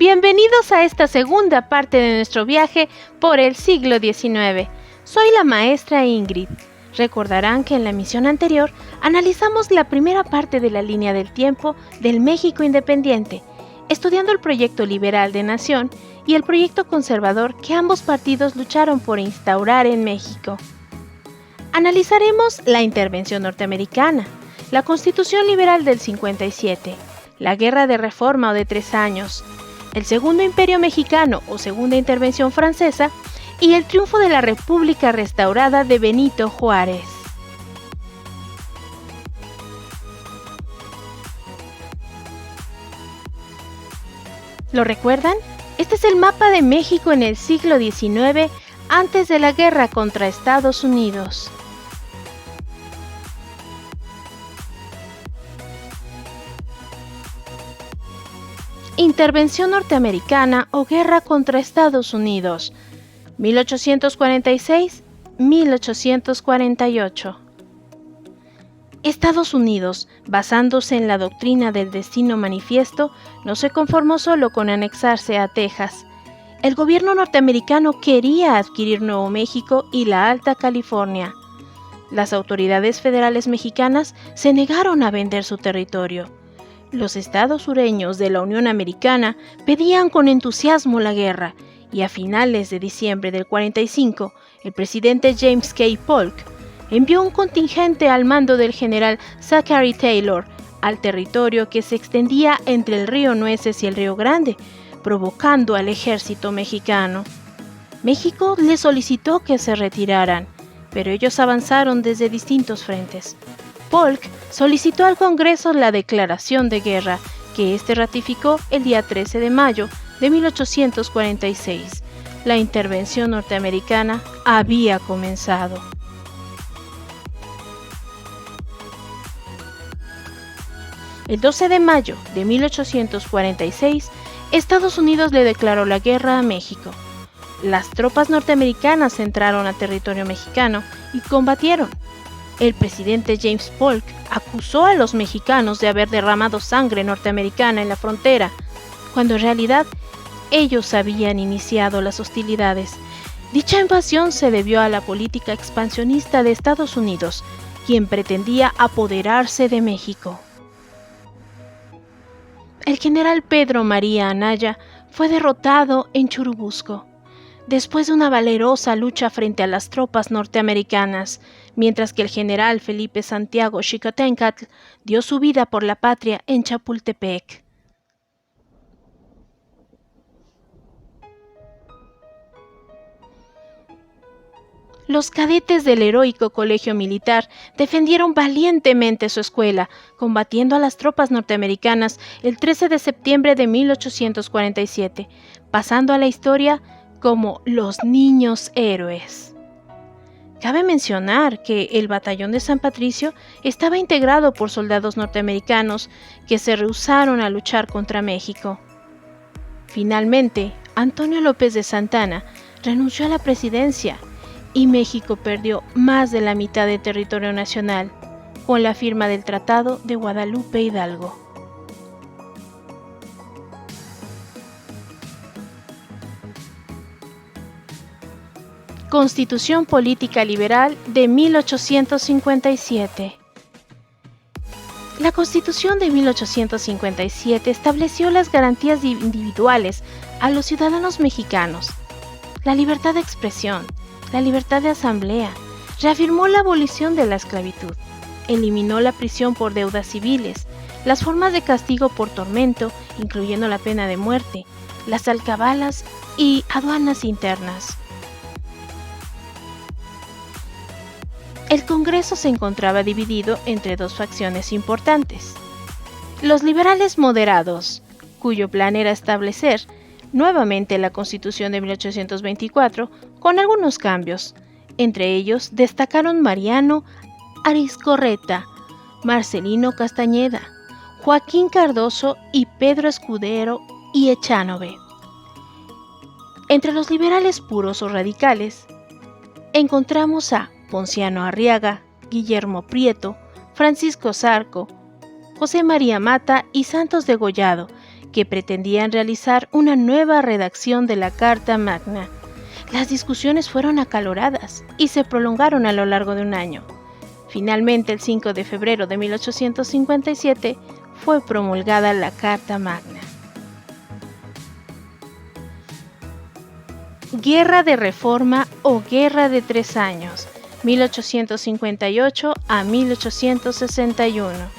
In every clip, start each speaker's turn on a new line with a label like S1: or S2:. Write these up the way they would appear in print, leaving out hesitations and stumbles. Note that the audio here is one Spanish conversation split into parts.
S1: Bienvenidos a esta segunda parte de nuestro viaje por el siglo XIX. Soy la maestra Ingrid. Recordarán que en la emisión anterior analizamos la primera parte de la línea del tiempo del México independiente, estudiando el proyecto liberal de nación y el proyecto conservador que ambos partidos lucharon por instaurar en México. Analizaremos la intervención norteamericana, la Constitución Liberal del 57, la Guerra de Reforma o de 3 años, el Segundo Imperio Mexicano o Segunda Intervención Francesa y el triunfo de la República restaurada de Benito Juárez. ¿Lo recuerdan? Este es el mapa de México en el siglo XIX, antes de la guerra contra Estados Unidos. Intervención norteamericana o guerra contra Estados Unidos, 1846-1848. Estados Unidos, basándose en la doctrina del destino manifiesto, no se conformó solo con anexarse a Texas. El gobierno norteamericano quería adquirir Nuevo México y la Alta California. Las autoridades federales mexicanas se negaron a vender su territorio. Los estados sureños de la Unión Americana pedían con entusiasmo la guerra, y a finales de diciembre del 45, el presidente James K. Polk envió un contingente al mando del general Zachary Taylor al territorio que se extendía entre el río Nueces y el río Grande, provocando al ejército mexicano. México le solicitó que se retiraran, pero ellos avanzaron desde distintos frentes. Polk solicitó al Congreso la declaración de guerra, que éste ratificó el día 13 de mayo de 1846. La intervención norteamericana había comenzado. El 12 de mayo de 1846, Estados Unidos le declaró la guerra a México. Las tropas norteamericanas entraron a territorio mexicano y combatieron. El presidente James Polk acusó a los mexicanos de haber derramado sangre norteamericana en la frontera, cuando en realidad ellos habían iniciado las hostilidades. Dicha invasión se debió a la política expansionista de Estados Unidos, quien pretendía apoderarse de México. El general Pedro María Anaya fue derrotado en Churubusco, después de una valerosa lucha frente a las tropas norteamericanas, mientras que el general Felipe Santiago Xicoténcatl dio su vida por la patria en Chapultepec. Los cadetes del heroico colegio militar defendieron valientemente su escuela, combatiendo a las tropas norteamericanas el 13 de septiembre de 1847, pasando a la historia como los niños héroes. Cabe mencionar que el batallón de San Patricio estaba integrado por soldados norteamericanos que se rehusaron a luchar contra México. Finalmente, Antonio López de Santana renunció a la presidencia y México perdió más de la mitad de territorio nacional con la firma del Tratado de Guadalupe Hidalgo. Constitución Política Liberal de 1857. La Constitución de 1857 estableció las garantías individuales a los ciudadanos mexicanos, la libertad de expresión, la libertad de asamblea, reafirmó la abolición de la esclavitud, eliminó la prisión por deudas civiles, las formas de castigo por tormento, incluyendo la pena de muerte, las alcabalas y aduanas internas. El Congreso se encontraba dividido entre dos facciones importantes. Los liberales moderados, cuyo plan era establecer nuevamente la Constitución de 1824 con algunos cambios. Entre ellos destacaron Mariano Arizcorreta, Marcelino Castañeda, Joaquín Cardoso y Pedro Escudero y Echanove. Entre los liberales puros o radicales, encontramos a Ponciano Arriaga, Guillermo Prieto, Francisco Zarco, José María Mata y Santos Degollado, que pretendían realizar una nueva redacción de la Carta Magna. Las discusiones fueron acaloradas y se prolongaron a lo largo de un año. Finalmente, el 5 de febrero de 1857, fue promulgada la Carta Magna. Guerra de Reforma o Guerra de 3 años, 1858 a 1861.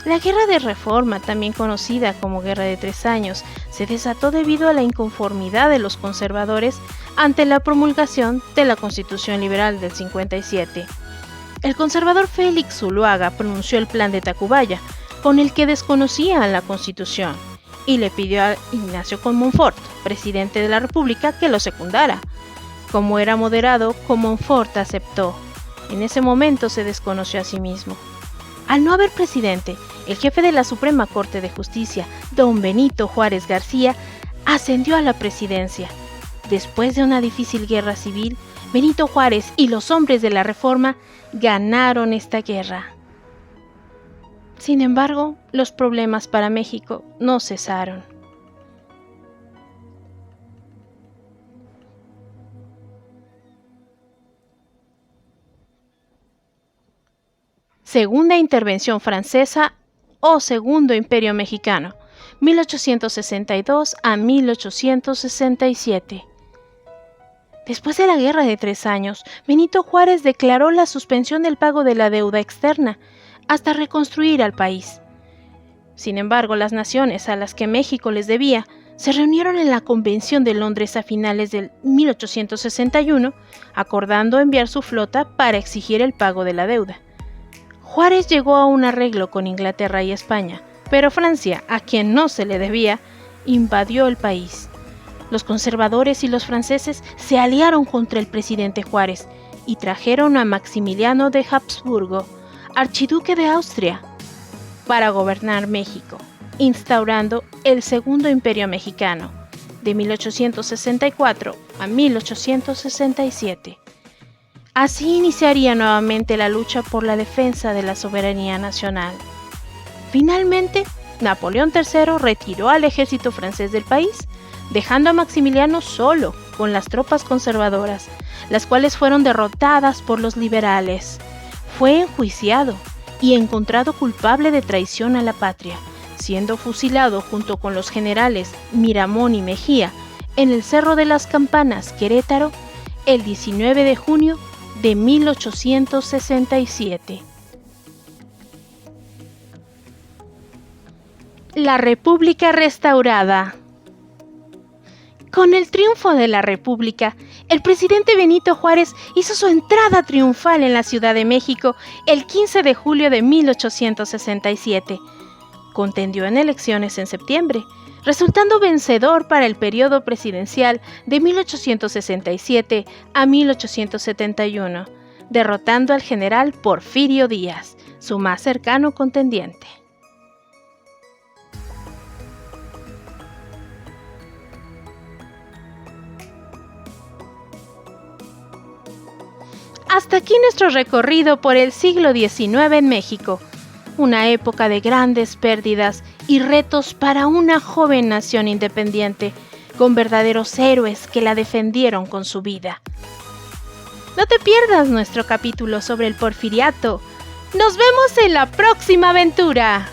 S1: La Guerra de Reforma, también conocida como Guerra de 3 años, se desató debido a la inconformidad de los conservadores ante la promulgación de la Constitución Liberal del 57. El conservador Félix Zuloaga pronunció el Plan de Tacubaya, con el que desconocía la Constitución, y le pidió a Ignacio Comonfort, presidente de la República, que lo secundara. Como era moderado, Comonfort aceptó. En ese momento se desconoció a sí mismo. Al no haber presidente, el jefe de la Suprema Corte de Justicia, don Benito Juárez García, ascendió a la presidencia. Después de una difícil guerra civil, Benito Juárez y los hombres de la Reforma ganaron esta guerra. Sin embargo, los problemas para México no cesaron. Segunda intervención francesa o Segundo Imperio Mexicano, 1862 a 1867. Después de la Guerra de 3 años, Benito Juárez declaró la suspensión del pago de la deuda externa hasta reconstruir al país. Sin embargo, las naciones a las que México les debía se reunieron en la Convención de Londres a finales de 1861, acordando enviar su flota para exigir el pago de la deuda. Juárez llegó a un arreglo con Inglaterra y España, pero Francia, a quien no se le debía, invadió el país. Los conservadores y los franceses se aliaron contra el presidente Juárez y trajeron a Maximiliano de Habsburgo, archiduque de Austria, para gobernar México, instaurando el Segundo Imperio Mexicano, de 1864 a 1867. Así iniciaría nuevamente la lucha por la defensa de la soberanía nacional. Finalmente, Napoleón III retiró al ejército francés del país, dejando a Maximiliano solo con las tropas conservadoras, las cuales fueron derrotadas por los liberales. Fue enjuiciado y encontrado culpable de traición a la patria, siendo fusilado junto con los generales Miramón y Mejía en el Cerro de las Campanas, Querétaro, el 19 de junio de 1867. La República restaurada. Con el triunfo de la República, el presidente Benito Juárez hizo su entrada triunfal en la Ciudad de México el 15 de julio de 1867. Contendió en elecciones en septiembre, resultando vencedor para el periodo presidencial de 1867 a 1871, derrotando al general Porfirio Díaz, su más cercano contendiente. Hasta aquí nuestro recorrido por el siglo XIX en México, una época de grandes pérdidas y retos para una joven nación independiente, con verdaderos héroes que la defendieron con su vida. No te pierdas nuestro capítulo sobre el Porfiriato. ¡Nos vemos en la próxima aventura!